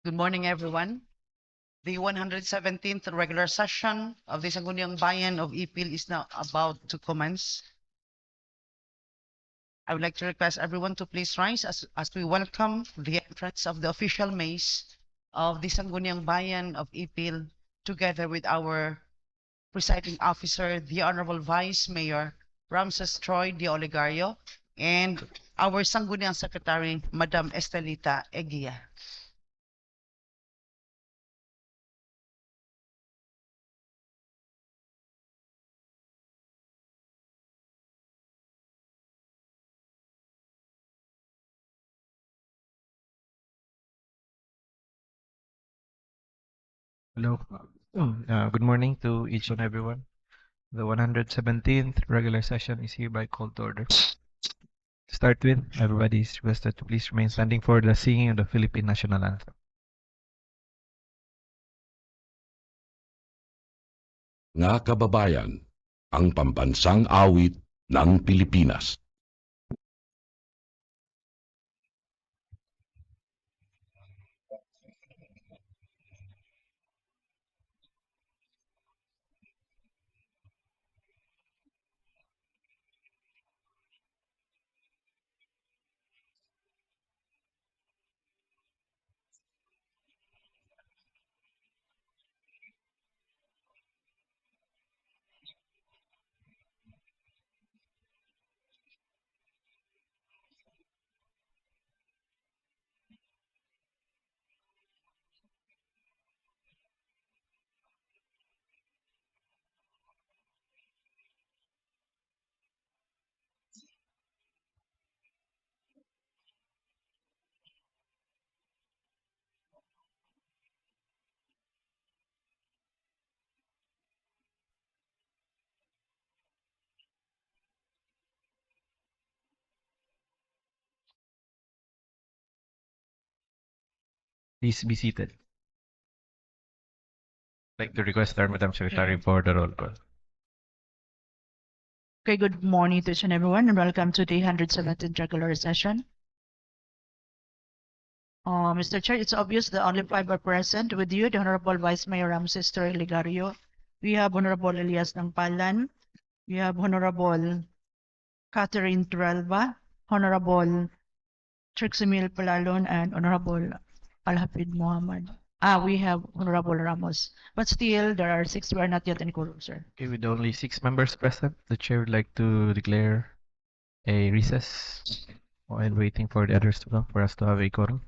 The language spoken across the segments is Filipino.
Good morning, everyone. The 117th regular session of the Sangguniang Bayan of Ipil is now about to commence. I would like to request everyone to please rise as we welcome the entrance of the official maze of the Sangguniang Bayan of Ipil, together with our presiding officer, the Honorable Vice Mayor Ramses Troy de Oligario, and our Sangguniang Secretary, Madam Estelita Eguia. Hello. Good morning to each and everyone. The 117th regular session is hereby called to order. To start with, everybody is requested to please remain standing for the singing of the Philippine National Anthem. Nga kababayan, ang pambansang awit ng Pilipinas. Please be seated. I'd like to request our Madam Secretary for the roll call. Okay, good morning to each and everyone, and welcome to the 117th regular session. Mr. Chair, it's obvious that only 5 are present. With you, the Honorable Vice Mayor Ramses Troy Ligario. We have Honorable Elias Nangpalan. We have Honorable Catherine Turalba, Honorable Triximil Palalon, and Honorable Alhafid Muhammad. We have Honorable Ramos. But still, there are 6 who are not yet in quorum, sir. Okay, with only 6 members present, the chair would like to declare a recess while waiting for the others to come for us to have a quorum.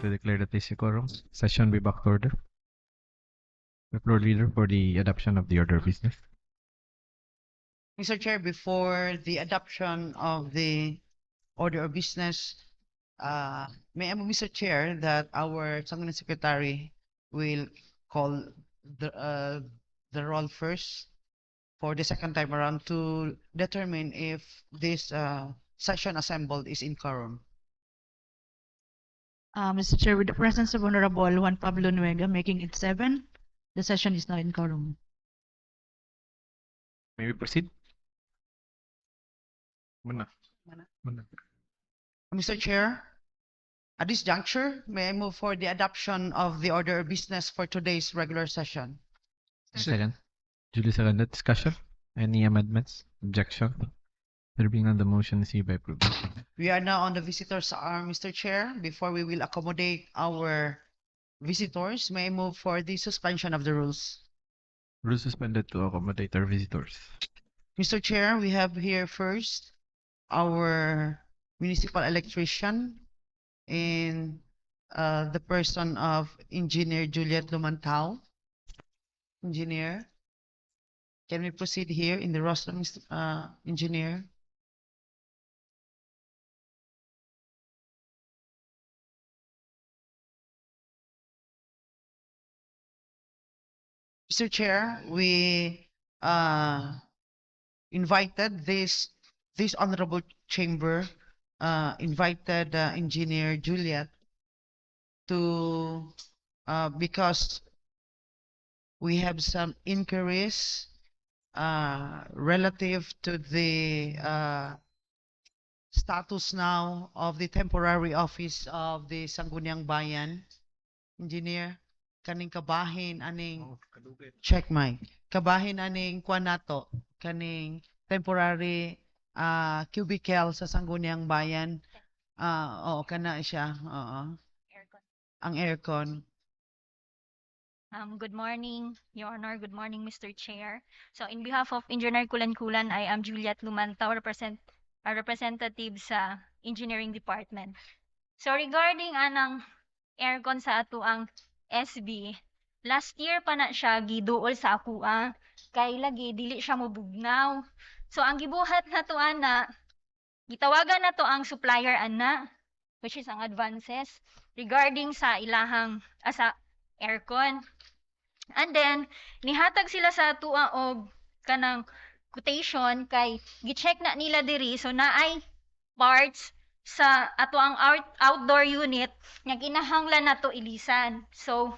To declare that this quorum session be back to order. The floor leader for the adoption of the order of business. Mr. Chair, before the adoption of the order of business, may I move, Mr. Chair, that our Sangguniang Secretary will call the roll first for the second time around to determine if this session assembled is in quorum. Mr. Chair, with the presence of Honorable Juan Pablo Nuega, making it 7, the session is now in quorum. May we proceed? Muna. Muna. Muna. Mr. Chair, at this juncture, may I move for the adoption of the order of business for today's regular session? Second. Duly seconded. Discussion? Any amendments? Objection? There being none, the motion is hereby approved. We are now on the visitors arm, Mr. Chair. Before we will accommodate our visitors, may I move for the suspension of the rules? Rules suspended to accommodate our visitors. Mr. Chair, we have here first our municipal electrician in the person of Engineer Juliet Lumantao. Engineer, can we proceed here in the roster, Mr. Engineer? Mr. Chair, we invited this honorable chamber invited Engineer Juliet to because we have some inquiries relative to the status now of the temporary office of the Sangguniang Bayan. Engineer, kaning kabahin aning check mic. Kabahin aning kuan nato kaning temporary cubicle sa Sangguniang Bayan. Oo, kana siya. Oo. Ang aircon. Good morning, Your Honor. Good morning, Mr. Chair. So, in behalf of Engineer Kulan, I am Juliet Lumantao, a representative sa Engineering Department. So, regarding anang aircon sa ato ang SB, last year pa na siya giduol sa akuha, kay lagi dili siya mobugnaw. So, ang gibuhat na to ana, gitawagan na to ang supplier ana, which is ang advances, regarding sa ilahang sa aircon. And then, nihatag sila sa atua og kanang quotation kay gi-check na nila diri so naay parts sa ato ang outdoor unit nga kinahanglan nato ilisan. So,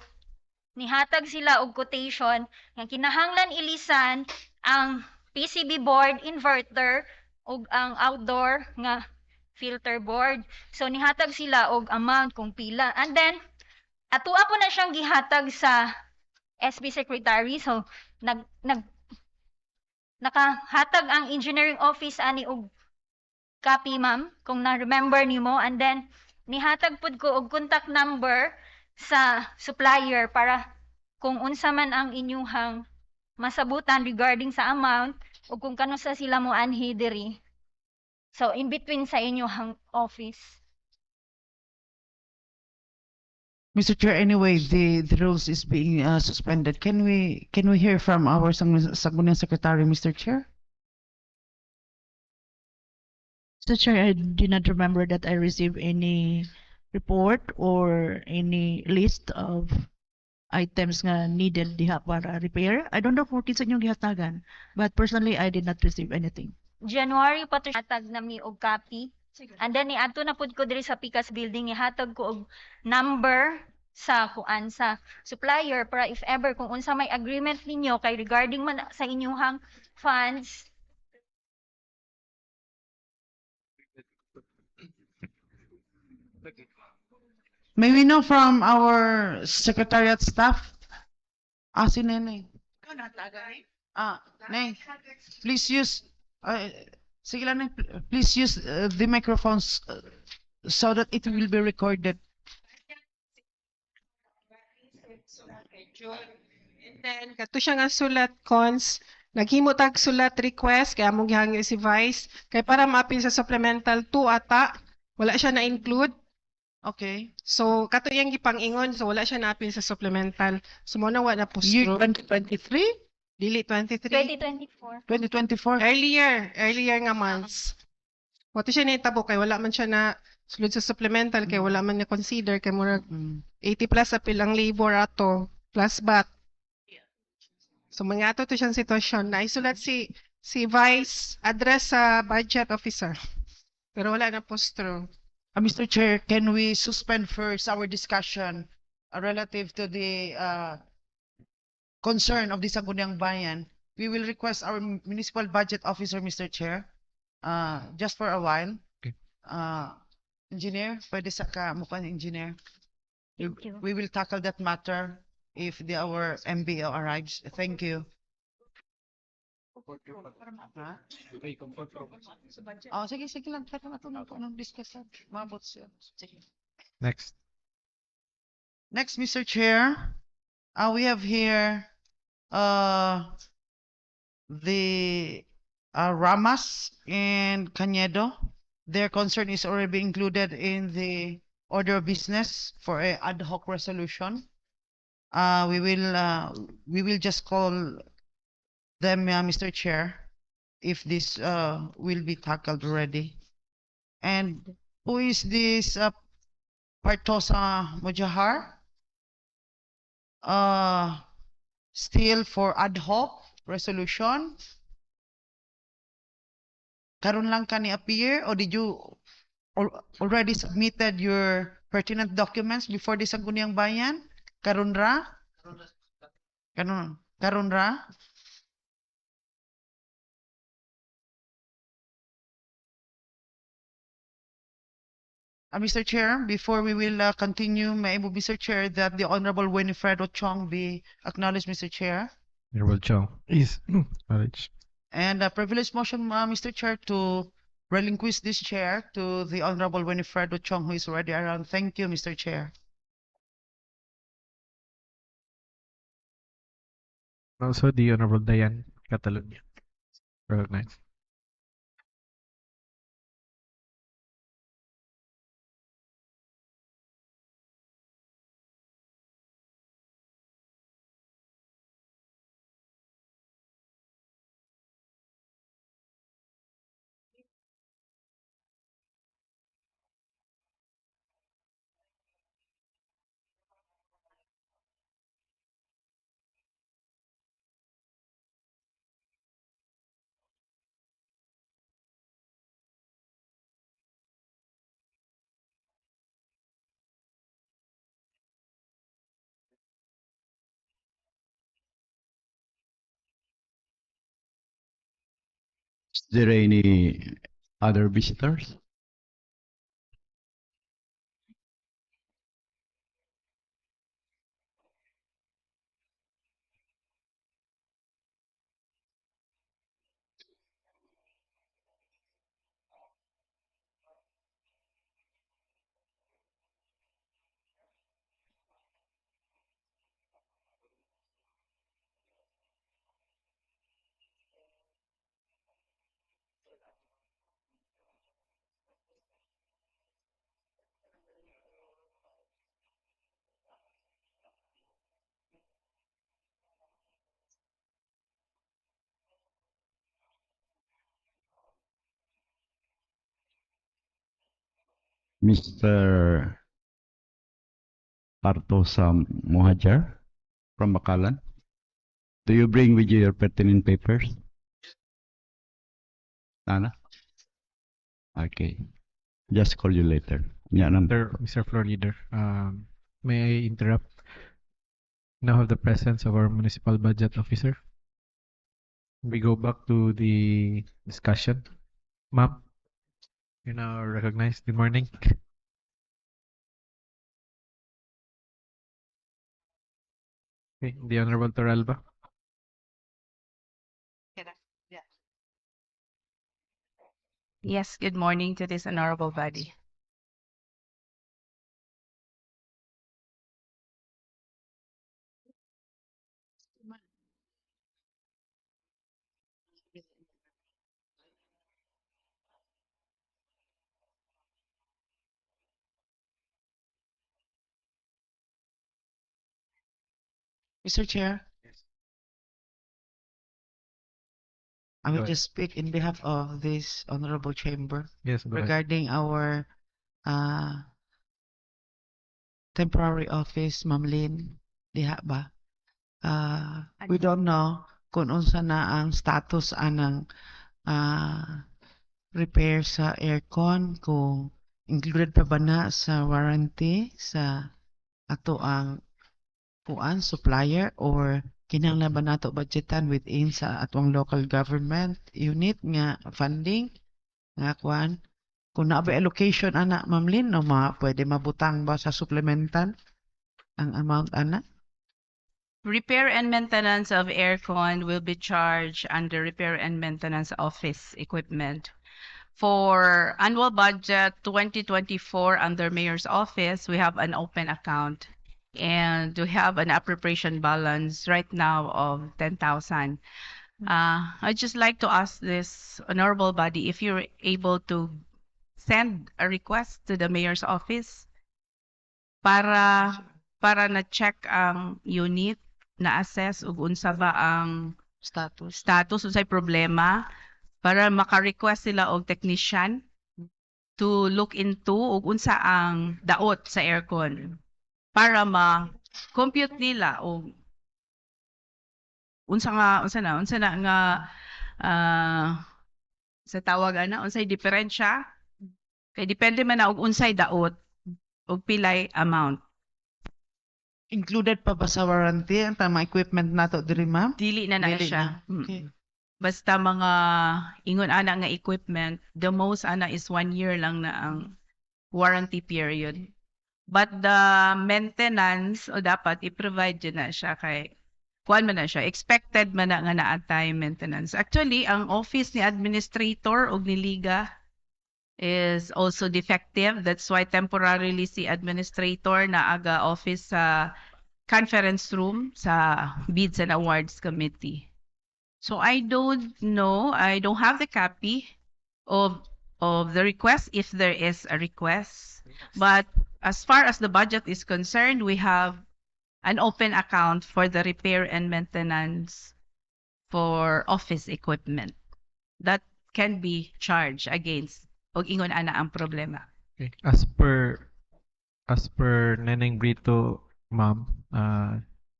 nihatag sila og quotation nga kinahanglan ilisan ang PCB board inverter ug ang outdoor nga filter board. So, nihatag sila og amount kung pila. And then, atua po na siyang gihatag sa SB Secretary. So, nakahatag ang engineering office ani og copy, ma'am, kung na-remember nimo. And then, nihatag pud ko og contact number sa supplier para kung unsa man ang inyuhang masabutan regarding sa amount o kung kano sa sila mo anhi diri. So, in between sa inyuhang office. Mr. Chair, anyway, the rules is being suspended. Can we hear from our Sangguniang Secretary, Mr. Chair? Mr. Chair, I do not remember that I received any report or any list of items nga needed diha para repair. I don't know kung kinsa inyong gihatagan, but personally, I did not receive anything. January pa to hatag na mi og copy. And then niadto na pud ko diri sa Picas building, nihatag ko og number sa kuan sa supplier para if ever kung unsa may agreement ninyo kay regarding man sa inyong funds. May we know from our secretariat staff? Si Nene. Nene, please use sige lang, Nene, please use the microphones so that it will be recorded. And then kato siya nga sulat cons, naghimo tag sulat request kaya among gihangyo si Vice kay para maapil sa supplemental 2 ata wala siya na include. Okay. So kato yang gipang-ingon so wala siya na apil sa supplemental. So mo na wala na Year postro. 2023? Dili 23. 2024. 2024? Earlier nga months. Wato siya nitabo kay wala man siya na sulod sa supplemental kay wala man na consider kay murag Mm. 80 plus apil ang labor ato plus VAT. So mga ato to siyang sitwasyon na isulat si Vice address sa budget officer. Pero wala na postro. Mr. Chair, can we suspend first our discussion relative to the concern of the Sangguniang Bayan? We will request our municipal budget officer, Mr. Chair, just for a while. Okay. Engineer, pwede sa ka mukha ng engineer. Thank you. We will tackle that matter if our MBO arrives. Thank you. Ha? Oh, sige lang. Tara na ito ng discussion. Mabot siya. Sige. Next. Next, Mr. Chair, we have here the Ramas and Cañedo. Their concern is already included in the order of business for a ad hoc resolution. We will just call them, Mr. Chair, if this will be tackled already. And who is this Partosa Mujahar? Still for ad hoc resolution? Karon lang ka ni appear or did you already submitted your pertinent documents before the Sangguniang Bayan? Karon ra? Karon ra? Mr. Chair, before we will continue, may I move, Mr. Chair, that the Honorable Winifredo Chong be acknowledged, Mr. Chair. Honorable Chong is acknowledged. And a privilege motion, Mr. Chair, to relinquish this chair to the Honorable Winifredo Chong, who is already around. Thank you, Mr. Chair. Also, the Honorable Diane Catalunya. Recognized. Is there any other visitors? Mr. Partosa Mohajar from Bakalan. Do you bring with you your pertinent papers? Nana? Okay. Just call you later. Yeah, Mr. Floor Leader, may I interrupt? Now have the presence of our municipal budget officer. We go back to the discussion. Ma'am, you're now recognized. Good morning. Okay, the Honorable Torralba. Yes, good morning to this honorable body. Mr. Chair, I will Go ahead. just speak in behalf of this honorable chamber Yes, go ahead. regarding our temporary office, Ma'am Lynn, diha ba? We don't know kung unsa na ang status anang repair sa aircon, kung included pa ba na sa warranty sa ato ang kuan supplier, or kinahanglan ba nato budgetan within sa atong local government unit nga funding nga kuan, kung naa ba allocation ana Ma'am Lynn, no pwede mabutang ba sa supplemental ang amount ana? Repair and maintenance of aircon will be charged under repair and maintenance office equipment. For annual budget 2024 under Mayor's office, we have an open account and we have an appropriation balance right now of 10,000. I'd just like to ask this honorable body if you're able to send a request to the Mayor's office para na-check ang unit, na-assess ug unsa ba ang status unsay problema, para maka-request sila og technician to look into ug unsa ang daot sa aircon para ma-compute nila og unsa na nga sa tawag ana unsay diferensya, kay depende man na og unsay daot og pilay amount. Included pa ba sa warranty ang tama equipment nato diri ma'am? Dili na Dili siya. na. Okay. Basta mga ingon ana nga equipment, the most ana is 1 year lang na ang warranty period. But the maintenance o dapat i-provide yun na siya kay kuan man na siya, expected man na nga naatay maintenance. Actually, ang office ni administrator o ni Liga is also defective. That's why temporarily si administrator na aga office sa conference room sa Bids and Awards Committee. So I don't know, I don't have the copy of the request if there is a request. But as far as the budget is concerned, we have an open account for the repair and maintenance for office equipment that can be charged against og ingon ana ang problema. Okay. As per Neneng Brito, ma'am,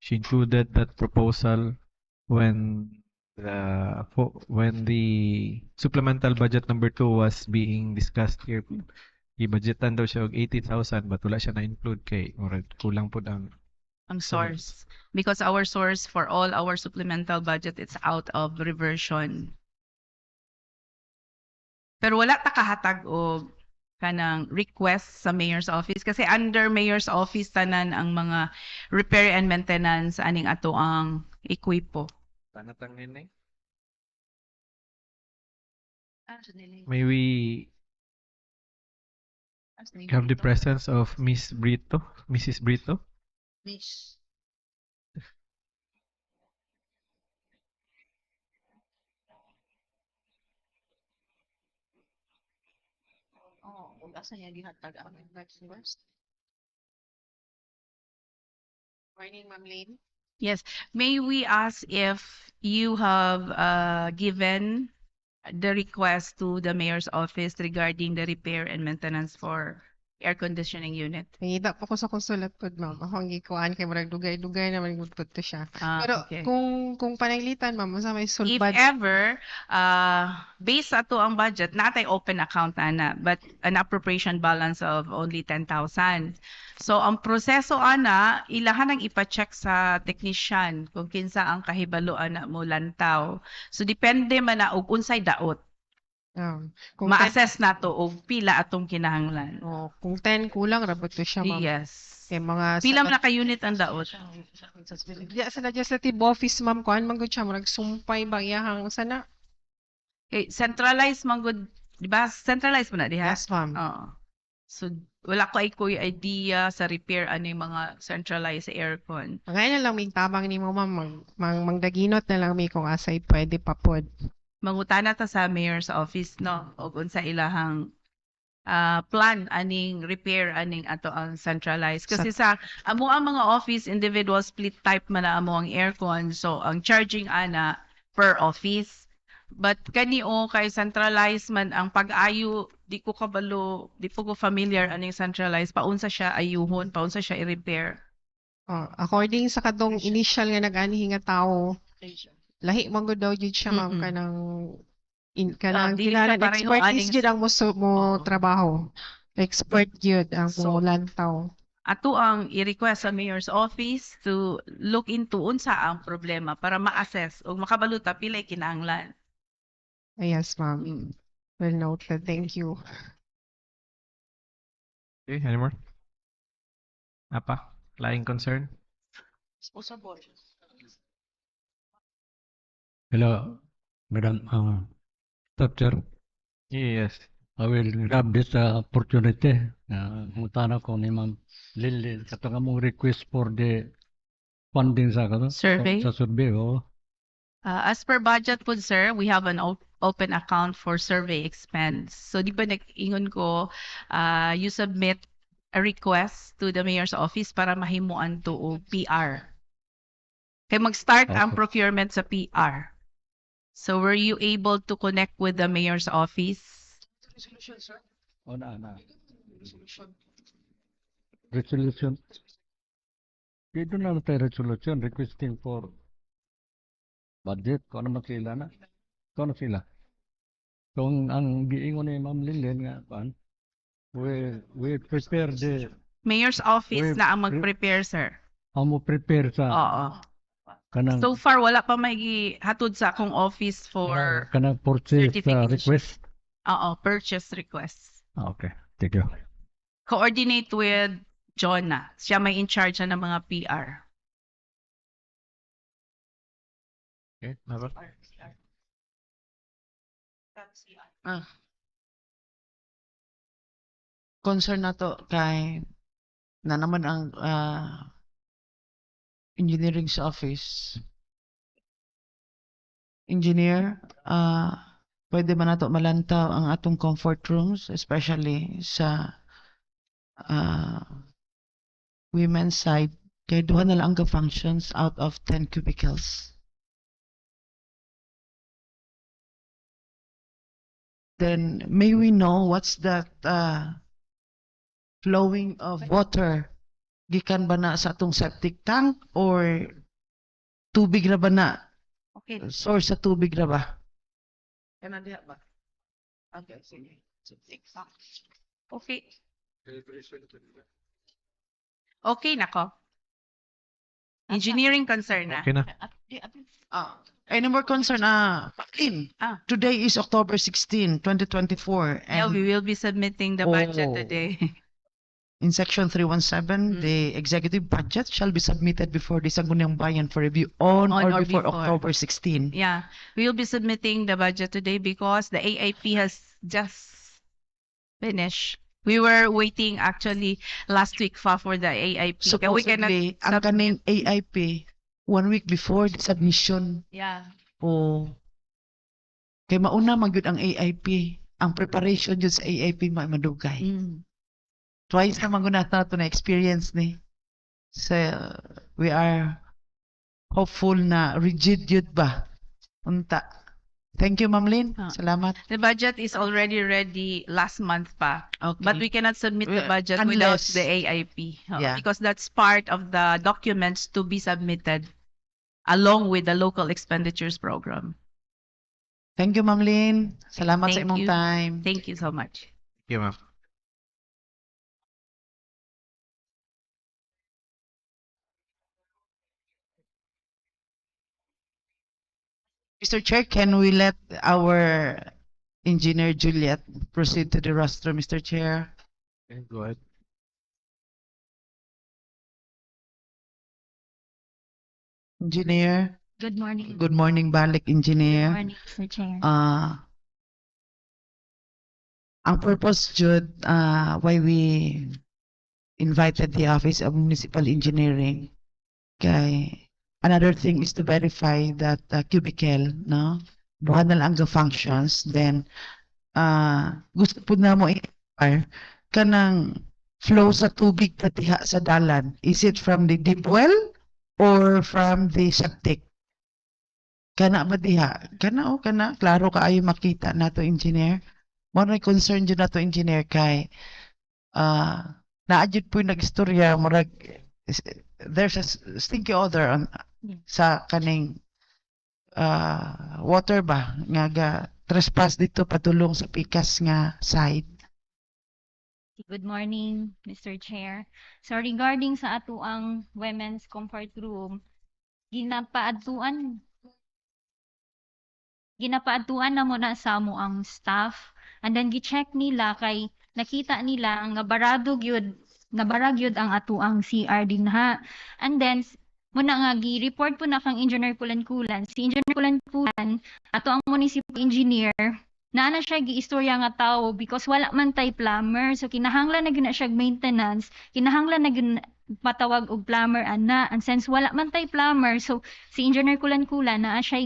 she included that proposal when the supplemental budget number 2 was being discussed here. I-budgetan daw siya og 80,000 but wala siya na-include kay murag kulang pud ang Source, because our source for all our supplemental budget it's out of reversion. Pero wala ta kahatag og kanang request sa mayor's office kasi under mayor's office tanan ang mga repair and maintenance aning ato ang ekwipo. tanatang Neneng. May we have the presence of Mrs. Brito? Miss. Morning, Ma'am Lynn. Yes, may we ask if you have given the request to the mayor's office regarding the repair and maintenance for air conditioning unit? Nangita po ko sa konsulat pod, ma'am. Ako ang gikuan kay murag dugay-dugay na manigudtod to siya. Pero Okay. kung panaglitan, ma'am, sa may If sulbad. ever, based ato ang budget, natay open account ana, but an appropriation balance of only 10,000. So ang proseso ana, ilahan ang ipa-check sa technician kung kinsa ang kahibalo ana mo lantaw. So depende man na og unsay daot. Kung 10, Ma-assess nato og pila atong kinahanglan. kung 10 kulang rabot to siya, ma'am. Yes. Kay mga Pila man na ka unit ang daot? sa legislative office, ma'am, kuan man gud siya murag sumpay ba iyahang sana? Okay, centralized man gud, di ba? Centralized man na diha? Yes, ma'am. Oo. So wala ko ay idea sa repair ani mga centralized aircon. Ngayon na lang may tabang ni mo, ma'am. Mangdaginot na lang may kung asay pwede pa pod. Mangutana ta sa mayor's office no og unsa ilahang plan aning repair aning ato ang centralized kasi sa amo ang mga office individual split type man na amo ang aircon, so ang charging ana per office. But kani o kay centralized man ang pag-ayo, di ko kabalo, di po ko familiar ano yung centralized, paunsa siya ayuhon, paunsa siya i-repair. According sa kadong initial nga nag-anihi nga tao, lahi man gud daw jud siya ma'am Mm-mm. kanang Dili siya kailangan pareho expertise aning- jud ang mo Oo. trabaho. Expert jud ang So, mo lantaw. Ato ang i-request sa mayor's office to look into unsa ang problema para ma-assess o makabaluta pilay kinahanglan. Yes, ma'am. Well noted. Thank you. Okay, any more? Apa? Flying concern? Hello, Madam Doctor. Yes. I will grab this opportunity. Mutana ko ni Ma'am Lily katong among request for the funding sa kato Survey? sa survey. Oh. As per budget po, sir, we have an open account for survey expense. So, di ba nag-ingon ko, you submit a request to the mayor's office para mahimuan to o PR. Kaya mag-start ang Okay. procurement sa PR. So, were you able to connect with the mayor's office? Oh, na. Resolution. Dito na tayo resolution requesting for budget. Kung ano man sila na. Kung ano sila. Kung ang giingon ni Ma'am Lillian nga, we prepare the, Mayor's office We na ang pre- mag-prepare, sir. amo prepare sa Oo. kanang So far, wala pa may hatod sa akong office for kanang purchase certification. request. purchase requests. Okay, thank you. Coordinate with Jonah. Siya may in charge na ng mga PR. Okay, Mabel? Concern na to kay na naman ang engineering sa office. Engineer, pwede ba nato malantaw ang atong comfort rooms, especially sa women's side, kay duha na lang ka functions out of 10 cubicles. Then may we know what's that flowing of water gikan ba na sa atong septic tank or tubig ra ba na? Okay. Source sa tubig ra ba? Kana diha ba? Okay, sige. Septic tank. Okay. Okay, nako. Engineering concern na. Okay na. Any more concern? Pakin. Ah. Today is October 16, 2024. Yeah, And we will be submitting the budget Oh. today. in section 317, the executive budget shall be submitted before the Sangguniang Bayan for review on or before October 16. Yeah, we will be submitting the budget today because the AIP has just finished. We were waiting actually last week for the AIP. Kaya we cannot Supposedly, ang kaning AIP, 1 week before the submission. Yeah. O, kay mauna magyud ang AIP. Ang preparation jud sa AIP madugay. Mm. Twice na magunata to na experience ni. So, we are hopeful na rigid yun ba? Unta. Thank you, Ma'am Lynn. Ah. Salamat. The budget is already ready last month pa. Okay. But we cannot submit the Well, budget without unless- the AIP. Yeah. Because that's part of the documents to be submitted along with the local expenditures program. Thank you, Ma'am Lynn. Salamat sa Thank imong you. time. Thank you so much. Thank you, ma'am. Mr. Chair, can we let our engineer Juliet proceed to the roster, Mr. Chair? Okay, go ahead. Engineer, Good morning. good morning, balik, Good engineer. morning, Mr. Chair. Ang purpose, Jude, why we invited the Office of Municipal Engineering, kay another thing is to verify that cubicle, no? Buha na lang ang functions. Then, gusto po na mo i-inquire kanang flow sa tubig patiha sa dalan. Is it from the deep well or from the septic? kana ba diha? Kana o kana klaro kaayo makita nato engineer. Mo na concern jud nato engineer kay naa jud po nagistorya murag there's a stinky odor on, sa kaning water ba nga ga trespass dito patulong sa pikas nga side. Good morning, Mr. Chair. So regarding sa ato ang women's comfort room, ginapaadtuan na mo na sa mo ang staff and then gi-check nila kay nakita nila nga barado gyud ang ato ang CR dinha. And then muna nga gi-report po na kang Engineer Kulan-Kulan. Si Engineer Kulan-Kulan ato ang municipal engineer na siya giistorya nga tao because wala man tay plumber, so kinahanglan na gyud na siya maintenance, kinahanglan na gyud patawag og plumber ana, and since wala man tay plumber, so si Engineer Kulan-Kulan na siya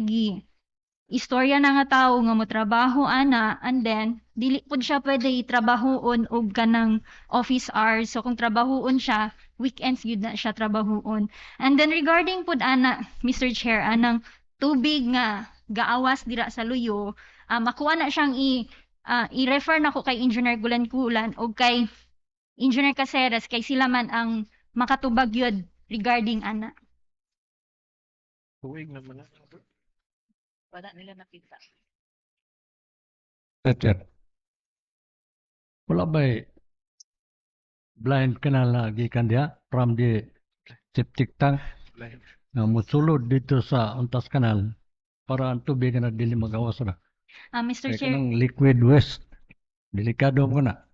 istorya na nga tao nga mo trabaho ana, and then dili pud siya pwede itrabahoon og kanang office hours, so kung trabahoon siya weekends gyud na siya trabahoon. And then regarding pud ana, Mr. Chair, anang tubig nga gaawas dira sa luyo, makuha na siyang i-refer na ko kay Engineer Kulan-Kulan o kay Engineer Caceres kay sila man ang makatubag yun regarding ana. Tuwing naman na. Wala nila nakita. Sir, wala ba blind canal na gikan diha from the septic tank na musulod dito sa untas kanal para ang tubig na dili magawas na. Mr. Kaya Chair, kanang liquid waste. Delikado mo na.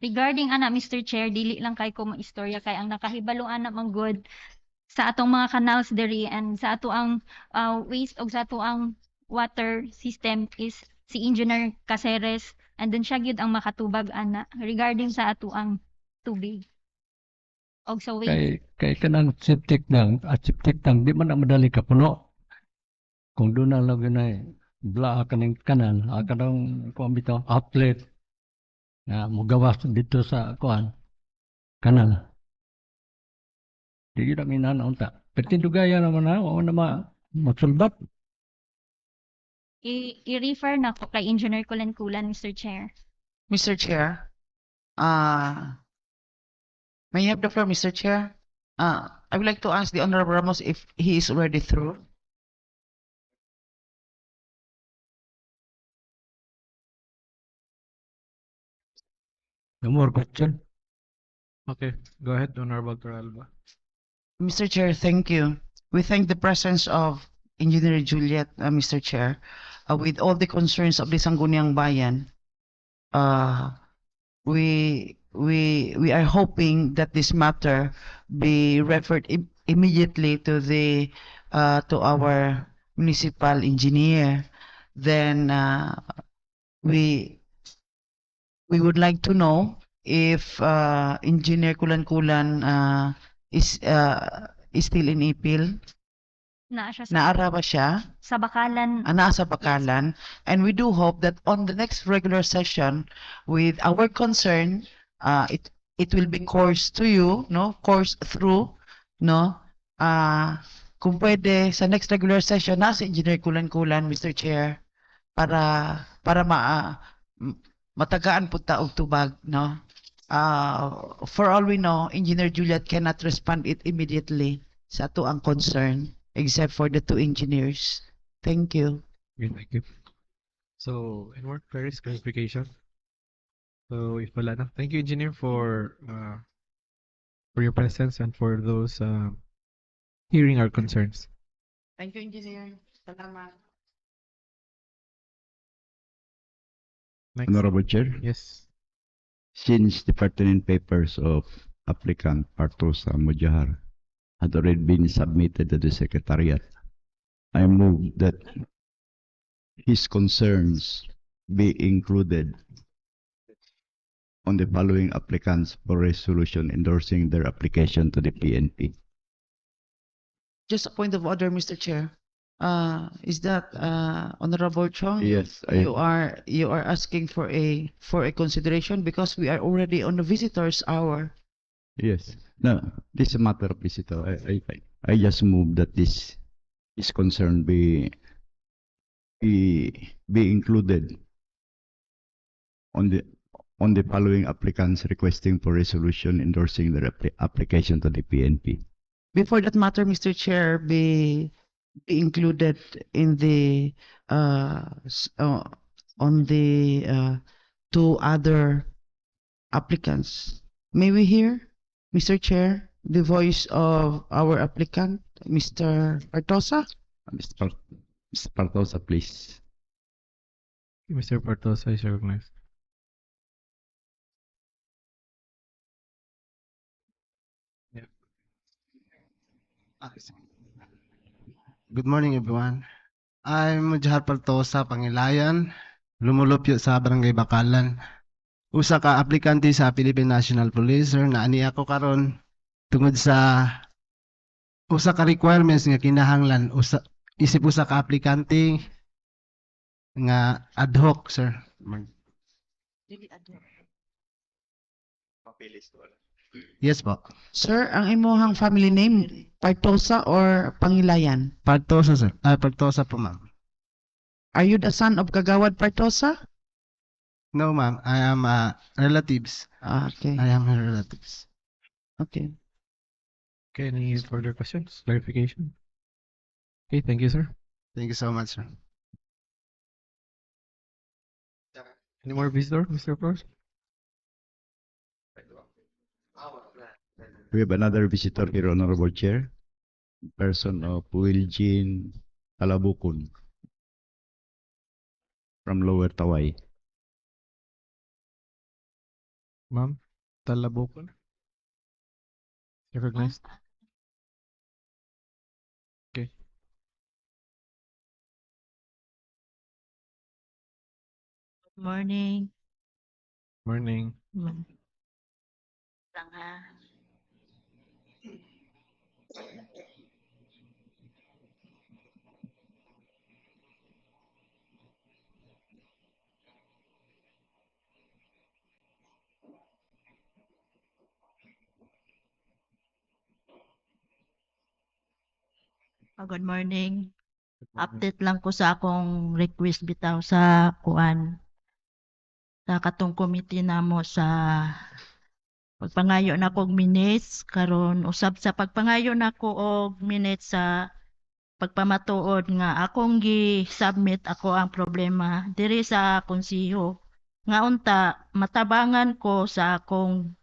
regarding ana, Mr. Chair, dili lang kay ko mo istorya kay ang nakahibalo ana man good sa atong mga canals diri and sa ato ang waste og sa ato ang water system is si Engineer Caceres, and then siya gyud ang makatubag ana regarding sa ato ang tubig og sa waste. Kay kanang septic tank di man na madali ka puno. Kung doon na lang yun ay bla kaning kanal, kanang kuan bitaw outlet na mugawas dito sa kuan kanal. Di yun ang inanaunta. Pertindugaya naman na, o na masulbat. I-refer na ko kay Engineer Kulan-Kulan, Mr. Chair. Mr. Chair, may I have the floor, Mr. Chair? I would like to ask the Honorable Ramos if he is already through. No more question. Okay, go ahead, Honorable Toralba. Mr. Chair, thank you. We thank the presence of Engineer Juliet, Mr. Chair, with all the concerns of the Sangguniang Bayan. We are hoping that this matter be referred immediately to the to our municipal engineer. Then we would like to know if Engineer Kulan-Kulan is still in Ipil. Naa siya sa, Naara ba siya? sa Bakalan. Naa sa Bakalan. And we do hope that on the next regular session, with our concern, it will be coursed to you, no? Coursed through, no? Kung pwede, sa next regular session, na si Engineer Kulan-Kulan, Mr. Chair, para matagaan po ta og tubag, no? For all we know, Engineer Juliet cannot respond it immediately sa ato ang concern, except for the two engineers. Thank you. Okay, thank you. So, any more queries, clarification? So, if wala na, thank you, Engineer, for your presence and for those hearing our concerns. Thank you, Engineer. Salamat. Next. Honorable Chair, Yes. since the pertinent papers of applicant Artosa Mujahar had already been submitted to the Secretariat, I move that his concerns be included on the following applicants for resolution endorsing their application to the PNP. Just a point of order, Mr. Chair. Is that Honorable Chong? Yes, You are asking for a consideration because we are already on the visitors hour. yes. No, this is a matter of visitor. I just move that this concern be be included on the following applicants requesting for resolution endorsing their application to the PNP. Before that matter, Mr. Chair, be included in the on the two other applicants. May we hear, Mr. Chair, the voice of our applicant, Mr. Artosa? Mr. Partosa, please. Mr. Partosa is recognized. Good morning, everyone. I'm Mujahar Partosa, Pangilayan, lumulupyo sa Barangay Bakalan. Usa ka aplikante sa Philippine National Police, sir, na ani ako karon tungod sa usa ka requirements nga kinahanglan isip usa ka aplikante nga ad hoc, sir. Yes po. Sir, ang imuhang family name, Partosa or Pangilayan? Partosa, sir. Partosa po, ma'am. Are you the son of Kagawad Partosa? No, ma'am. I am relatives. Okay, I am her relatives. okay. Okay, any further questions? Clarification? Okay, thank you, sir. Thank you so much, sir. Any more visitor, Mr. Flores? We have another visitor here, Honorable Chair, person of Wilgin Talabukon from Lower Tawai. Ma'am, Talabukon? Recognized? Okay. Morning. Morning. Lang ha. Good morning. Update lang ko sa akong request bitaw sa kuan sa katong committee namo sa pagpangayo na kog minutes karon usab sa pagpangayo nako og minutes sa pagpamatuod nga akong gi-submit ako ang problema diri sa konseho nga unta matabangan ko sa akong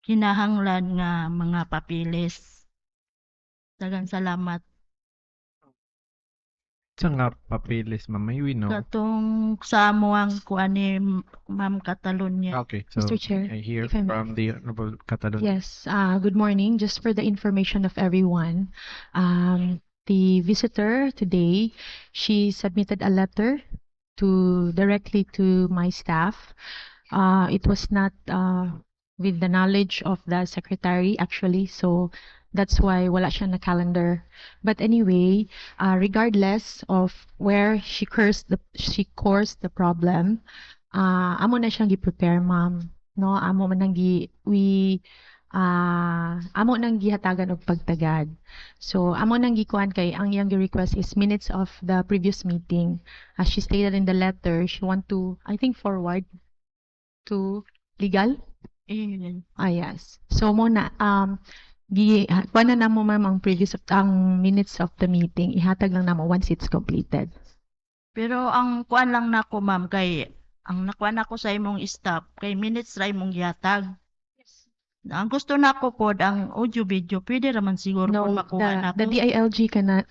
kinahanglan nga mga papilis. Daghang salamat. Saan nga papilis, ma'am? May we know. Katong sa amuang kuan ni Ma'am Catalonia. Okay, so Mr. Chair, I hear if I may. from the Honorable Catalan. Yes, good morning. Just for the information of everyone, the visitor today, she submitted a letter directly to my staff. It was not with the knowledge of the secretary actually, so that's why wala siya na calendar. But anyway, regardless of where she caused the problem, amo na siyang gi-prepare, ma'am. No, amo man nang amo nang gihatagan og pagtagad. So amo nang gikuan kay ang iyang request is minutes of the previous meeting. As she stated in the letter, she want to, I think, forward to legal. Yes. So muna kuan na mo, ma'am, ang minutes of the meeting. Ihatag lang namo once it's completed. Pero ang kuan lang nako, ma'am, kay ang nakuan ako sa imong staff kay minutes ra imong gihatag. Ang gusto nako pod ang audio video pwede ra man siguro pod makuha the nako. DILG kana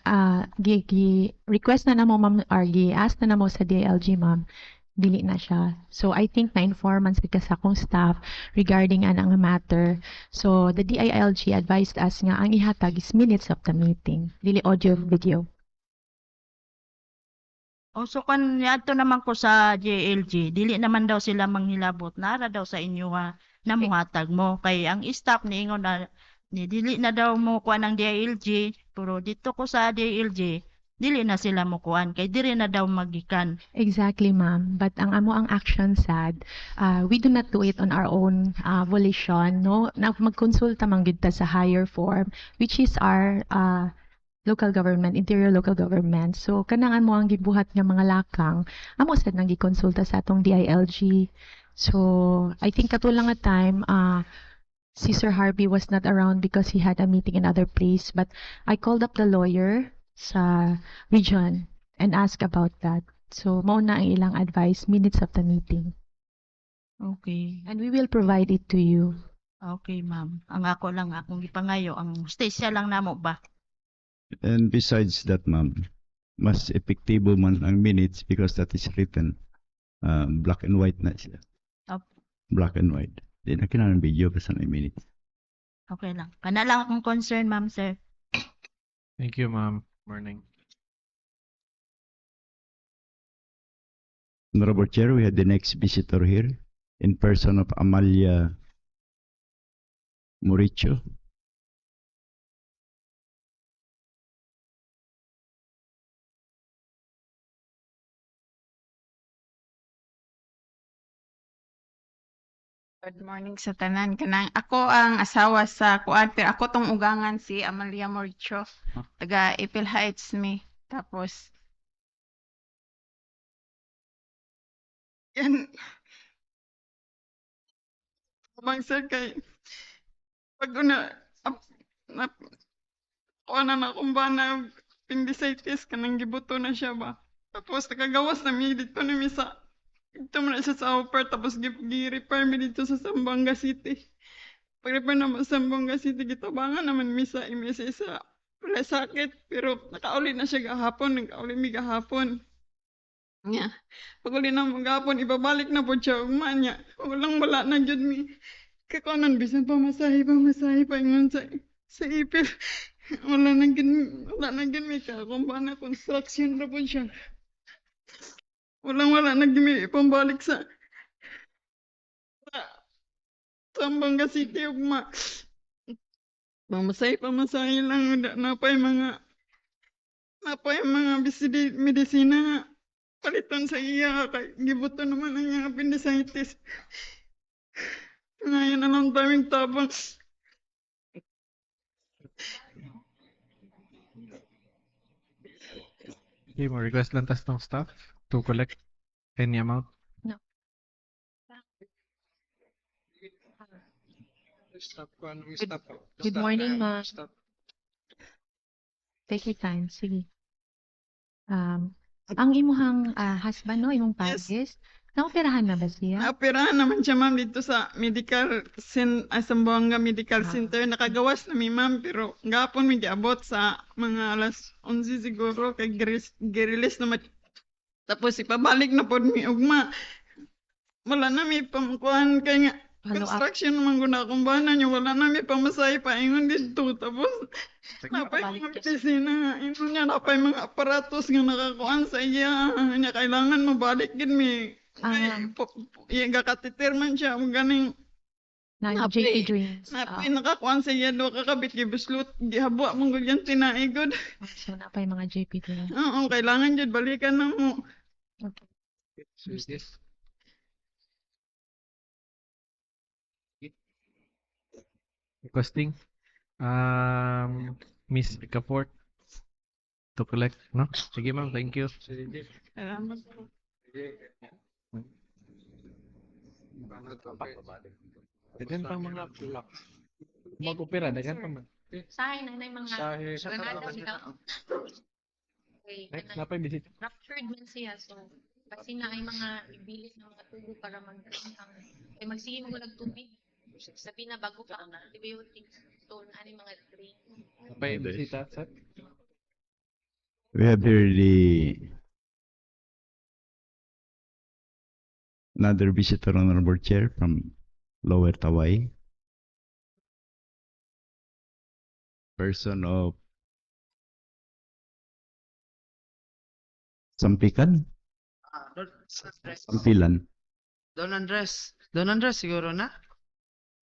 request na namo, ma'am, or ask na namo sa DILG, ma'am. Dili na siya. So I think na-inform man sa akong staff regarding anang matter. So the DILG advised us nga ang ihatag is minutes of the meeting, dili audio video. O so kan yadto naman ko sa JLG, dili naman daw sila manghilabot nara daw sa inyo ha namuhatag mo kay ang staff niingon na ni dili na daw mo kuan ang DILG, pero dito ko sa DILG dili na sila mo kuan kay diri na daw magikan. Exactly, ma'am. But ang action sad, we do not do it on our own volition, no? Magkonsulta man gid ta sa higher form, which is our local government, interior local government. So kanang mo ang gibuhat nga mga lakang, amo sad nang gikonsulta sa atong DILG. So I think katulang nga time si Sir Harvey was not around because he had a meeting in other place, but I called up the lawyer sa region and asked about that. So mao na ang ilang advice, minutes of the meeting. Okay. And we will provide it to you. Okay, ma'am. Ang ako lang, akong gipangayo, ang stasya lang namo ba? And besides that, ma'am, mas epektibo man ang minutes because that is written black and white na siya. Op. Black and white. Di na kailangan video basta na minutes. Okay lang. Kana lang akong concern, ma'am, sir. Thank you, ma'am. Morning. Honorable Chair, we have the next visitor here in person of Amalia Moricho. Good morning sa tanan. Kanang ako ang asawa sa kuante. Ako tong ugangan si Amalia Moricho. Taga Ipil Heights mi. Tapos yan. Abang sir kay pag una na kuha na akong bana appendicitis kanang gibuto na siya ba. Tapos nakagawas na mi dito na mi sa ito mo na siya sa offer, tapos gi-repair mi dito sa Zamboanga City. Pag-repair naman sa Zamboanga City, gitabangan naman mi sa MSA sa wala sakit. Pero nakauli na siya gahapon, nakauli mi gahapon. Nya, pag uli na mo gahapon, ibabalik na po siya ugma niya. Walang wala na dyan mi. Kakuanan, bisan pamasahe pa ingon sa ipil. Wala na gyan mi ka. Kung ba na construction na po siya. Wala na gimi pambalik sa Zamboanga City ugma. Pamasahe lang napay mga medisina nga paliton sa iya kay gibuto naman ang iyang appendicitis. Ngayon na lang taming tabang. Okay, mo request lang tas ng staff to collect any amount. Good morning, ma'am. Take your time. Sige. Ang imuhang husband, no? Imong Yes. pares. Naoperahan na ba siya? Naoperahan naman siya ma'am dito sa Zamboanga Medical Center. Nakagawas na mi ma'am pero gapon mi giabot sa mga alas 11 siguro kay girilis naman. Tapos ipabalik na pod mi ugma. Wala na mi pamkuhan kay nga Follow up. construction naman guna akong bana niyo. Wala na mi pamasahe pa ingon dito. Tapos napay mga medisina nga. Ingon niya napay mga aparatos nga nakakuan sa iya. Niya kailangan mabalik gid mi. Yung kakatitir man siya, ganing Na JP Dreams. napay nakakuan sa iya, do kakabit, gibuslot, gihabwa mong gulyan tinaigod. So napay mga JP Dreams. Oo, kailangan dyan, balikan na mo. Requesting Miss Ricafort to collect, no? Sige ma'am, thank you. Salamat po. Dagan pang mga plak. Mag-opera, dagan pang mga. Sahay na mga Sahe. Okay, Napay visit. ruptured man siya. So, kasi na ay mga ibilis ng mga tubo para ay magsige mo nagtubig. Sabi na bago ka ang antibiotics. So, ano mga drain. Napay bisita, sir. We have here another visitor on our board chair from Lower Tawai. Person of Sampikan? Sampilan. Don Andres siguro na?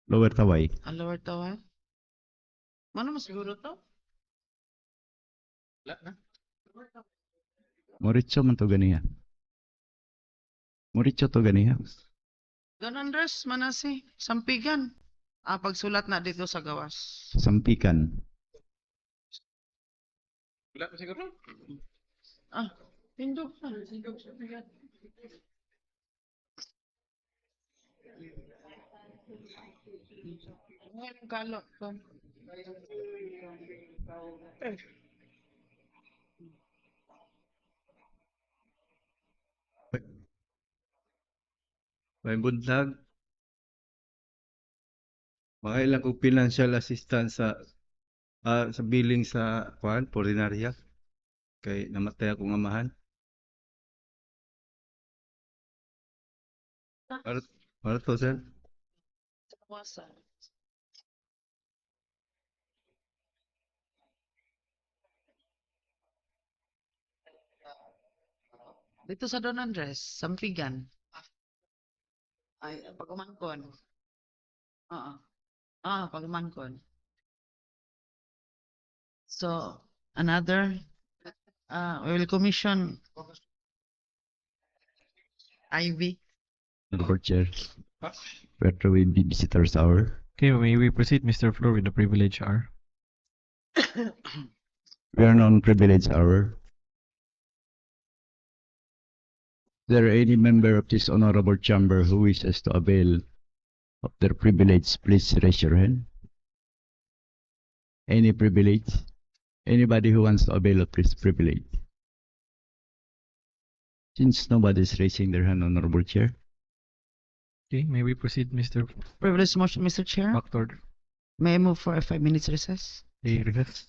Lower Tawai. Lower Tawai? Mano mo siguro to? Wala na. Moricho man to ganiya. Moricho to ganiya. Don Andres, manasi, Sampigan. Pagsulat na dito sa gawas. Sampikan. Ah, pindot na. Ngayon kalot ko. May buntag. Makailang kong financial assistance sa billing sa Ordinarya. Kay namatay akong amahan. Para to, sir. Dito sa Don Andres, Sampigan. Ay, pagumangkon. Oo. Pagumangkon. So, another, we will commission Ivy. Board Chair. Retro will be visitors hour. Okay, may we proceed, Mr. Floor, with the privilege hour? We are on privilege hour. Is there any member of this honorable chamber who wishes to avail of their privilege? Please raise your hand. Any privilege? Anybody who wants to avail of this privilege? Since nobody is raising their hand, honorable chair. Okay, may we proceed, Mr. Privilege motion, Mr. Chair. Back to order. May I move for a 5 minutes recess? Okay, recess.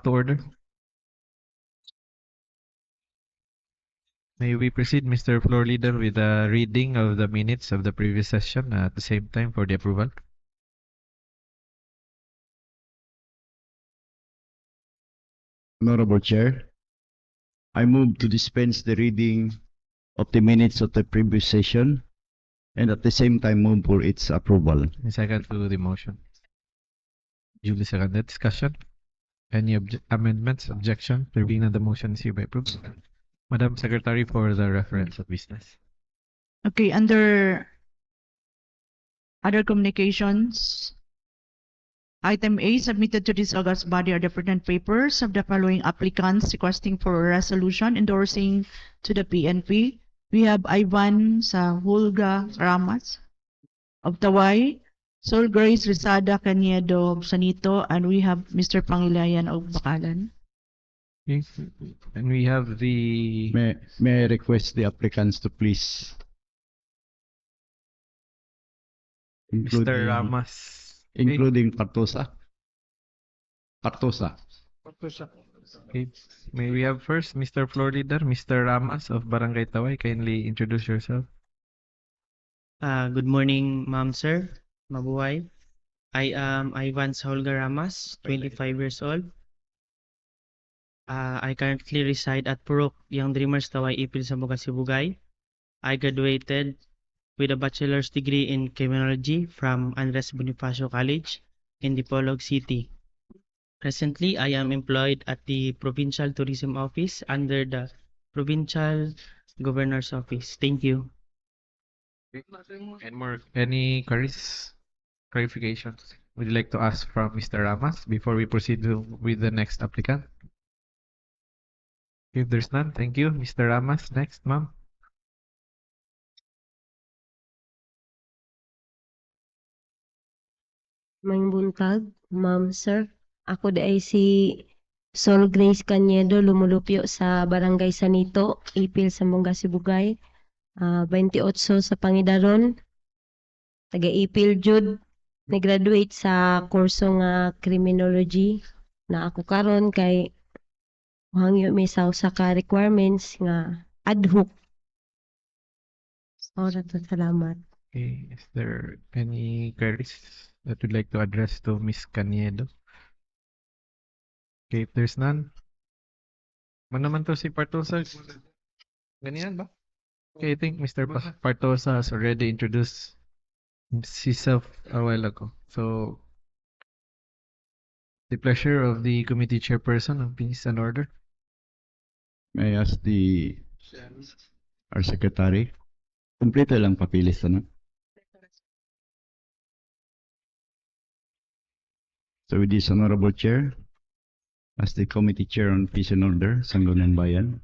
back to order. May we proceed, Mr. Floor Leader, with the reading of the minutes of the previous session at the same time for the approval? Honorable Chair, I move to dispense the reading of the minutes of the previous session and at the same time move for its approval. A second to the motion. Duly seconded. Discussion? Any amendments, objection? There being none, the motion is hereby approved. Madam Secretary, for the reference of business. Okay, under other communications, item A, submitted to this August body are the pertinent papers of the following applicants requesting for a resolution endorsing to the PNP. We have Ivan Sahulga Ramas of Taway, Sol Grace Rizada Caniedo of Sanito, and we have Mr. Pangilayan of Bakalan. Okay. And we have the May I request the applicants to please Mr. Ramas. including Partosa. Partosa. Okay. May we have first Mr. Floor Leader, Mr. Ramas of Barangay Taway. Kindly introduce yourself. Good morning, ma'am, sir. Mabuhay. I am Ivan Saulga Ramas, 25 years old. I currently reside at Purok Young Dreamers Taway Ipil Sambuca Sibugay. I graduated with a bachelor's degree in criminology from Andres Bonifacio College in Dipolog City. Presently, I am employed at the Provincial Tourism Office under the Provincial Governor's Office. Thank you. Any clarifications would you like to ask from Mr. Ramas before we proceed with the next applicant? If there's none, thank you. Mr. Ramas, next, ma'am. Maayong buntag, ma'am, sir. Ako ay si Sol Grace Caniedo, lumulupyo sa Barangay Sanito, Ipil, Sambuca, Sibugay. 28 sa Pangidaron. Taga-Ipil Jud. Nag-graduate sa kurso nga criminology na ako karon kay hangyo may sa ka requirements nga ad hoc. Salamat. Okay, is there any queries that you'd like to address to Ms. Caniedo? Okay, if there's none. Man naman to si Partosa. Ganyan ba? Okay, I think Mr. Partosa has already introduced himself a while ago. So, the pleasure of the committee chairperson of Peace and Order. May I ask our secretary? Kompleto lang papilis na. So with this honorable chair, as the committee chair on Peace and Order, Sangguniang Bayan,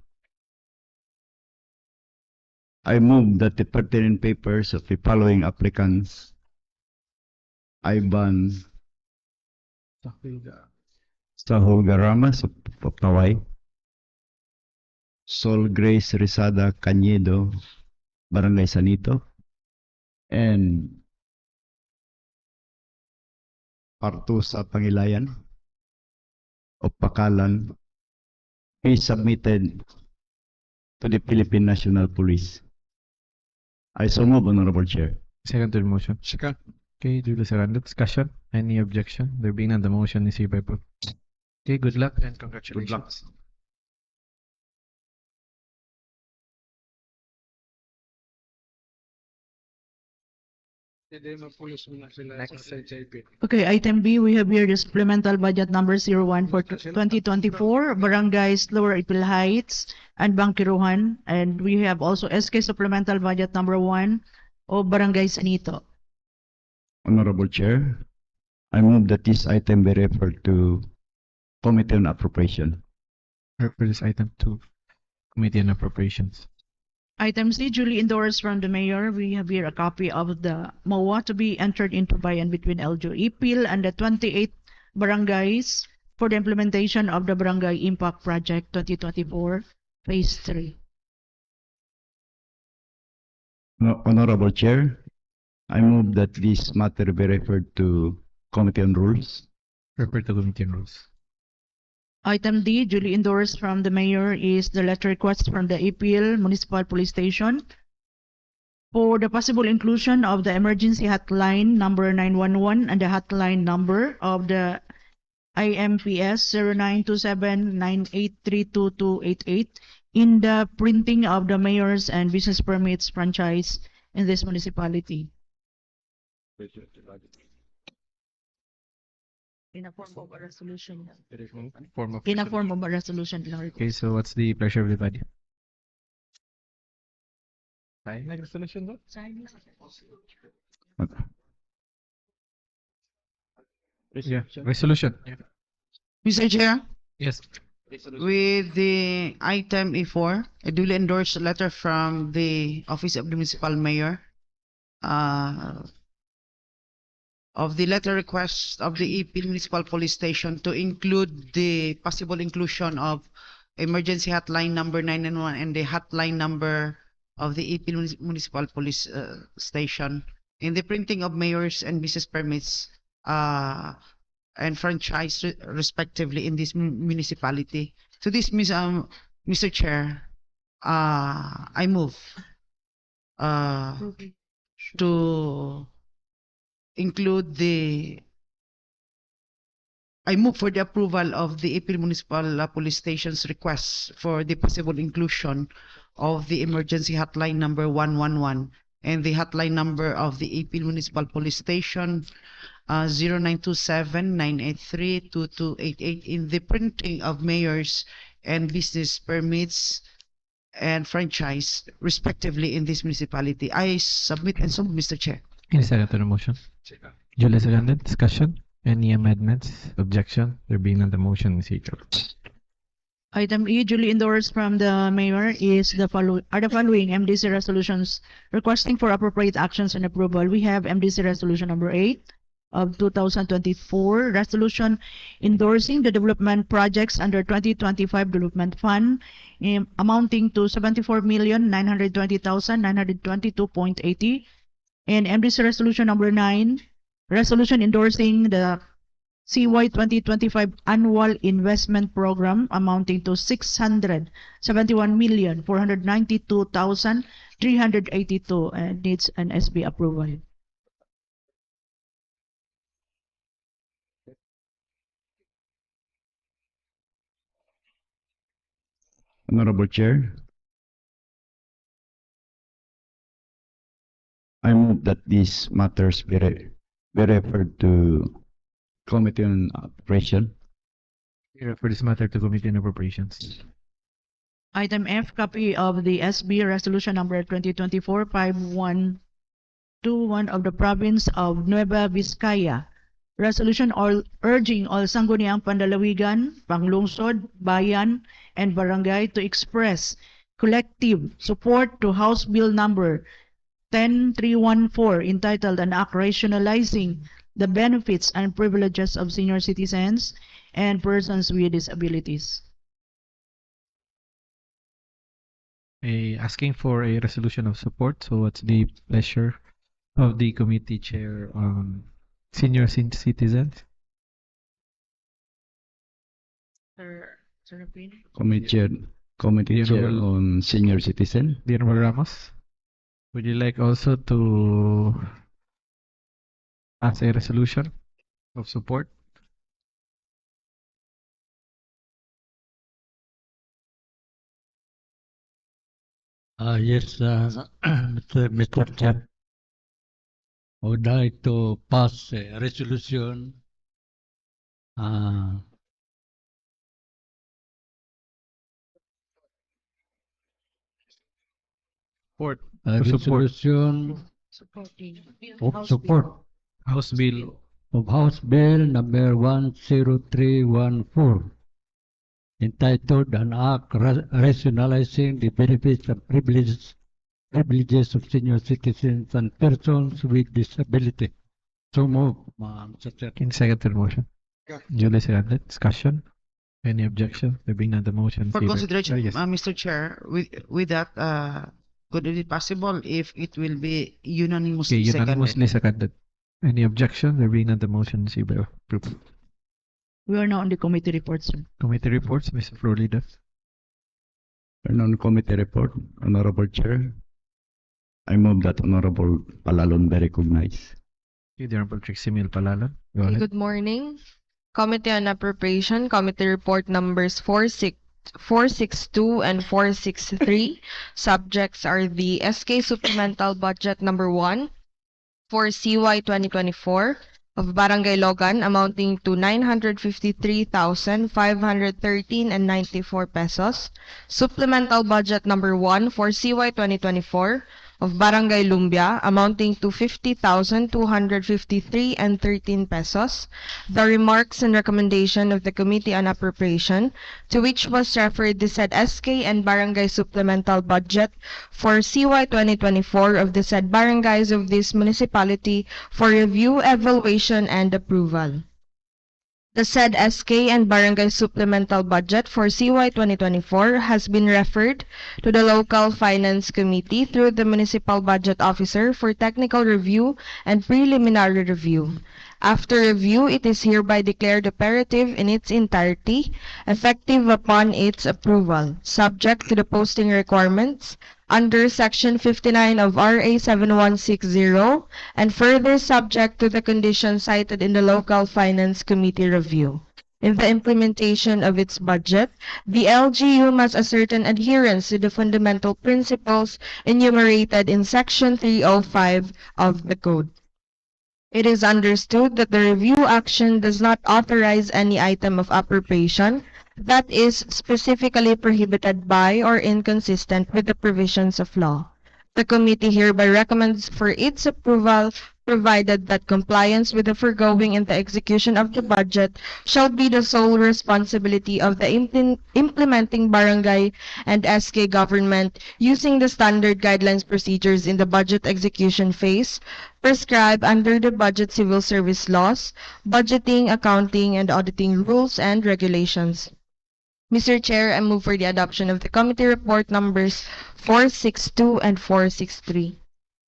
I move that the pertinent papers of the following applicants, Ivan Sahulga Ramas of Taway, Sol Grace Rizada Caniedo, Barangay Sanito, and Partosa Pangilayan of Bakalan is submitted to the Philippine National Police. I so move, Honorable Chair. Second to the motion. Second. Okay, duly seconded. Discussion. Any objection? There being none, the motion is hereby approved. Okay, good luck and congratulations. Good luck. Okay, item B, we have here the supplemental budget number 01 for 2024, Barangays Lower Ipil Heights and Bangkiruhan. And we have also SK supplemental budget number 1 of Barangay Sanito. Honorable Chair, I move that this item be referred to Committee on Appropriation. Refer this item to Committee on Appropriations. Item C, duly endorsed from the mayor. We have here a copy of the MOA to be entered into by and between LGU Ipil and the 28 barangays for the implementation of the Barangay Impact Project 2024, Phase 3. Honorable Chair, I move that this matter be referred to Committee on Rules. Refer to Committee on Rules. Item D, duly endorsed from the mayor, is the letter request from the APL Municipal Police Station for the possible inclusion of the emergency hotline number 911 and the hotline number of the IMPS 092798322288 in the printing of the mayor's and business permits franchise in this municipality. In a form of a resolution. Form of In a resolution. form of a resolution. lang request. Okay, so what's the pleasure of everybody? Sign like resolution though? Yeah, resolution. Yeah. Mr. Chair, Yes. with the item E4, a duly endorsed letter from the Office of the Municipal Mayor of the letter request of the EPIL Municipal Police Station to include the possible inclusion of emergency hotline number 911 and the hotline number of the EPIL Municipal Police Station in the printing of mayors and business permits and franchise respectively in this municipality. To this, Mr. Chair, I move to include I move for the approval of the April Municipal Police Station's request for the possible inclusion of the emergency hotline number 111 and the hotline number of the April Municipal Police Station 0927-983-2288 in the printing of mayors and business permits and franchise respectively in this municipality. I submit and so move, Mr. Chair. Any second to the motion? Julia seconded. Discussion? Any amendments? Objection? There being none, the motion is equal. Item E, duly endorsed from the mayor, is the following MDC resolutions requesting for appropriate actions and approval. We have MDC resolution number 8 of 2024, resolution endorsing the development projects under 2025 Development Fund amounting to 74,920,922.80, and MDC resolution number 9, resolution endorsing the CY 2025 annual investment program amounting to 671,492,382 and needs an SB approval. Honorable Chair, I move that these matters be referred to Committee on Operation. For this matter to Committee on Appropriations. Item F, copy of the SB resolution number 2024-5121 of the province of Nueva Vizcaya. Resolution urging all Sangguniang Pandalawigan, Panglungsod, Bayan, and Barangay to express collective support to House Bill number 10314 entitled An Act Rationalizing the Benefits and Privileges of Senior Citizens and Persons with Disabilities. Asking for a resolution of support. So what's the pleasure of the committee chair on senior citizens? Committee Chair on Senior Citizen. Guillermo Ramos, would you like also to pass a resolution of support? Yes, Mr. Chair. I would like to pass a resolution Support. a resolution of support House Bill of House Bill number 10314 entitled An Act Rationalizing the Benefits and Privileges of Senior Citizens and Persons with Disability. So move, Mr. Chair. in second to the motion. Julia seconded. Discussion? Any objection? There being none, the motion is For either- consideration, yes. Mr. Chair, with that, could it be possible if it will be unanimously Okay, seconded? unanimously seconded. Any objection? There being none, the motion is either approved. We are now on the committee report, sir. Committee reports, Mr. Floor Leader. Non-committee report, Honorable Chair. I move that Honorable Palalon be recognized. The Honorable Trixie Mil Palalan. Go ahead. Good morning. Committee on Appropriation, Committee Report numbers 462 and 463. Subjects are the SK Supplemental Budget number 1 for CY 2024 of Barangay Logan amounting to 953,513 and 94 pesos. Supplemental Budget number 1 for CY 2024 of Barangay Lumbia amounting to 50,253 and 13 pesos. The remarks and recommendation of the Committee on Appropriation, to which was referred the said SK and Barangay Supplemental Budget for CY 2024 of the said barangays of this municipality for review, evaluation, and approval. The said SK and Barangay Supplemental Budget for CY 2024 has been referred to the Local Finance Committee through the Municipal Budget Officer for technical review and preliminary review. After review, it is hereby declared operative in its entirety, effective upon its approval, subject to the posting requirements under Section 59 of RA 7160 and further subject to the conditions cited in the Local Finance Committee review. In the implementation of its budget, the LGU must ascertain adherence to the fundamental principles enumerated in Section 305 of the Code. It is understood that the review action does not authorize any item of appropriation that is specifically prohibited by or inconsistent with the provisions of law. The committee hereby recommends for its approval, provided that compliance with the foregoing in the execution of the budget shall be the sole responsibility of the implementing barangay and SK government using the standard guidelines procedures in the budget execution phase prescribed under the Budget Civil Service laws, budgeting, accounting, and auditing rules and regulations. Mr. Chair, I move for the adoption of the committee report numbers 462 and 463.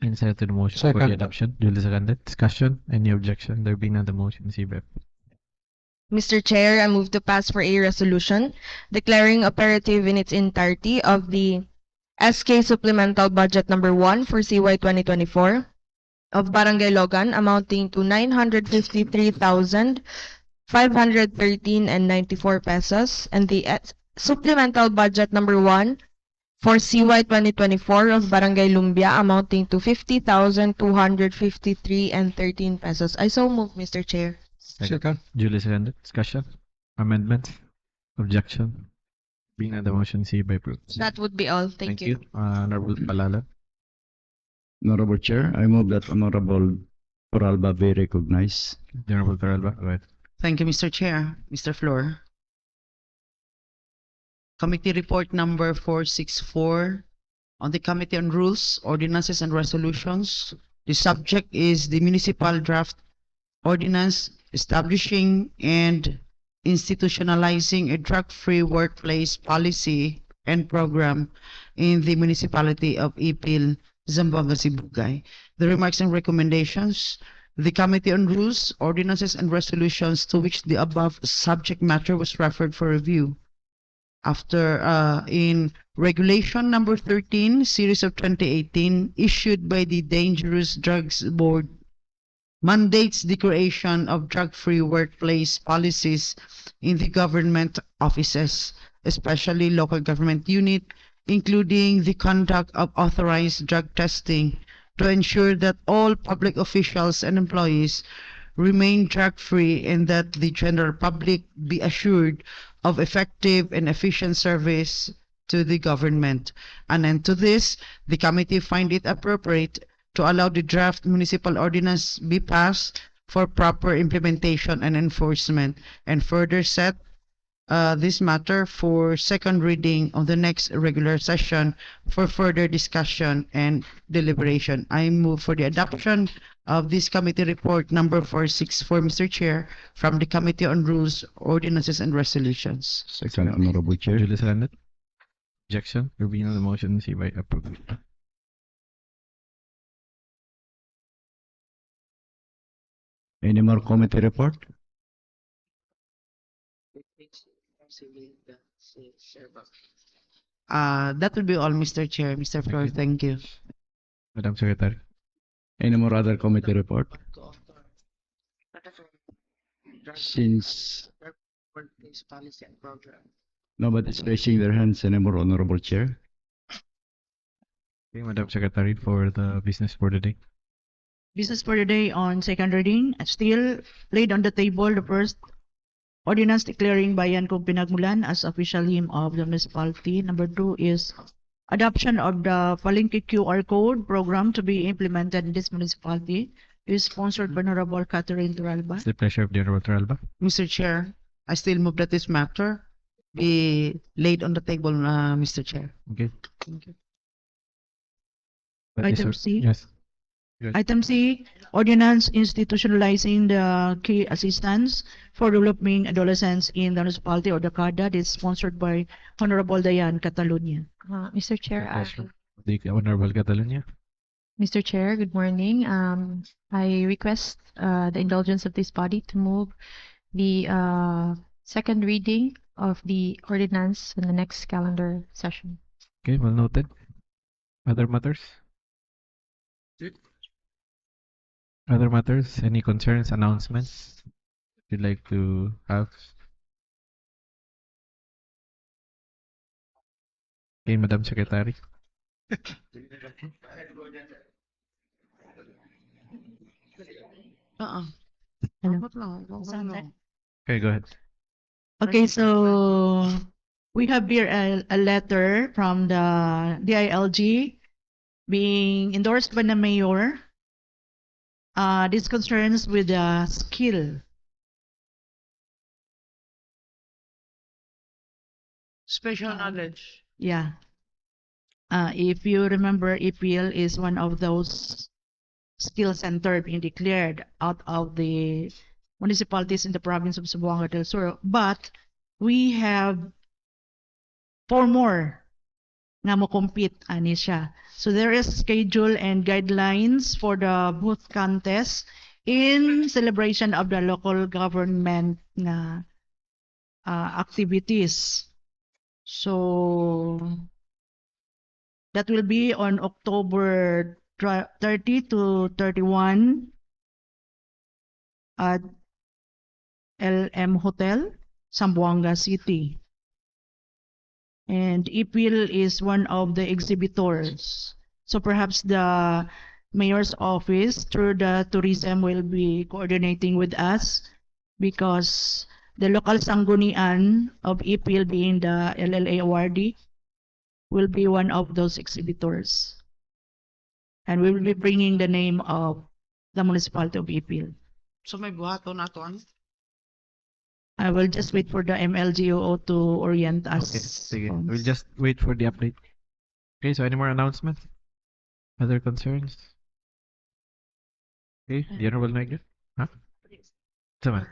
And second to the motion for the Second. adoption. Duly seconded. Discussion. Any objection? There being none, the motion is hereby approved. Mr. Chair, I move to pass for a resolution declaring operative in its entirety of the SK Supplemental Budget number 1 for CY 2024 of Barangay Logan amounting to 953,513 and 94 pesos, and the Supplemental Budget number 1 for CY 2024 of Barangay Lumbia amounting to 50,253 and 13 pesos. I so move, Mr. Chair. Second. Duly seconded. Discussion. Amendments. Objection. Being none, the motion is hereby approved. That would be all. Thank you. Honorable Palalan. Honorable Chair, I move that Honorable Toralba be recognized. The Honorable Toralba. Go ahead. Thank you, Mr. Chair. Mr. Floor. Committee Report number 464 on the Committee on Rules, Ordinances, and Resolutions. The subject is the Municipal Draft Ordinance establishing and institutionalizing a drug-free workplace policy and program in the municipality of Ipil, Zamboanga, Sibugay. The remarks and recommendations. The Committee on Rules, Ordinances, and Resolutions to which the above subject matter was referred for review. After in Regulation number 13, series of 2018, issued by the Dangerous Drugs Board, mandates the creation of drug-free workplace policies in the government offices, especially local government unit, including the conduct of authorized drug testing to ensure that all public officials and employees remain drug-free and that the general public be assured of effective and efficient service to the government. And then to this, the committee find it appropriate to allow the draft municipal ordinance be passed for proper implementation and enforcement, and further set this matter for second reading on the next regular session for further discussion and deliberation. I move for the adoption of this committee report number 464, Mr. Chair, from the Committee on Rules, Ordinances, and Resolutions. Second, Honorable Chair. Duly seconded. Objection. There being none, the motion is hereby approved. Any more committee report? That will be all, Mr. Chair. Mr. Flor, thank you. Madam Secretary. Any more other committee report? Since nobody's raising their hands anymore, Honorable Chair. Okay, Madam Secretary, for the business for the day. Business for the day on second reading, still laid on the table the first ordinance declaring Bayan Kong Pinagmulan as official name of the municipality. Number 2 is adoption of the Palengke QR code program to be implemented in this municipality. Is sponsored by Honorable Catherine Turalba. It's the pleasure of the Honorable Turalba. Mr. Chair, I still move that this matter be laid on the table, Mr. Chair. Okay. Thank you. That is Item all- C. Yes. Yes. Item C, ordinance institutionalizing the key assistance for developing adolescents in the municipality or the CADA. This is sponsored by Honorable Diane Catalunya. Mr. Chair, The pleasure of the Honorable Catalunya. Mr. Chair, good morning. I request the indulgence of this body to move the second reading of the ordinance in the next calendar session. Okay, well noted. Other matters? Other matters? Any concerns, announcements you'd like to have? Okay, Madam Secretary. Okay, go ahead. Okay, so we have here a letter from the DILG being endorsed by the mayor. This concerns with the skill. Special knowledge. Yeah. If you remember, EPL is one of those skill center being declared out of the municipalities in the province of Zamboanga del Sur. But we have 4 more nga mo compete ani siya. So there is schedule and guidelines for the booth contest in celebration of the local government nga activities. So that will be on October 30 to 31 at LM Hotel, Zamboanga City. And IPIL is one of the exhibitors. So perhaps the mayor's office through the tourism will be coordinating with us because the local sanggunian of IPIL being the LLA awardee will be one of those exhibitors. And we will be bringing the name of the municipality of IPIL. So may buhato na to, ano? I will just wait for the MLGO to orient us. Okay, sige. We'll just wait for the update. Okay, so any more announcements? Other concerns? Okay, the Honorable Naga? Huh? Sama.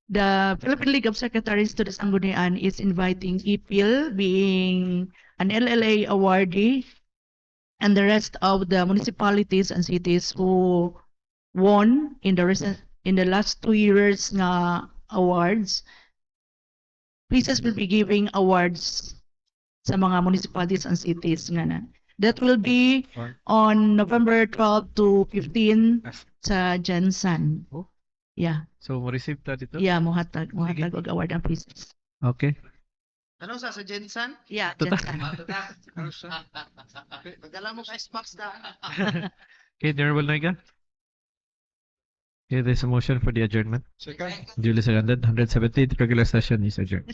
The Philippine League of Secretaries to the Sanggunian is inviting IPIL being an LLA awardee and the rest of the municipalities and cities who won in the last 2 years nga awards. Places will be giving awards sa mga municipalities and cities nga na. That will be on November 12 to 15 sa Jensen. Oh. Yeah. So, mo-receive ta dito? Yeah, muhatag og award ang places. Okay. Ano sa Jensen? Yeah, Tutak. Jensen. Dala mo ka Xbox da. Okay, the Honorable Naga? Okay, there's a motion for the adjournment. Second. Duly seconded. 117th regular session is adjourned.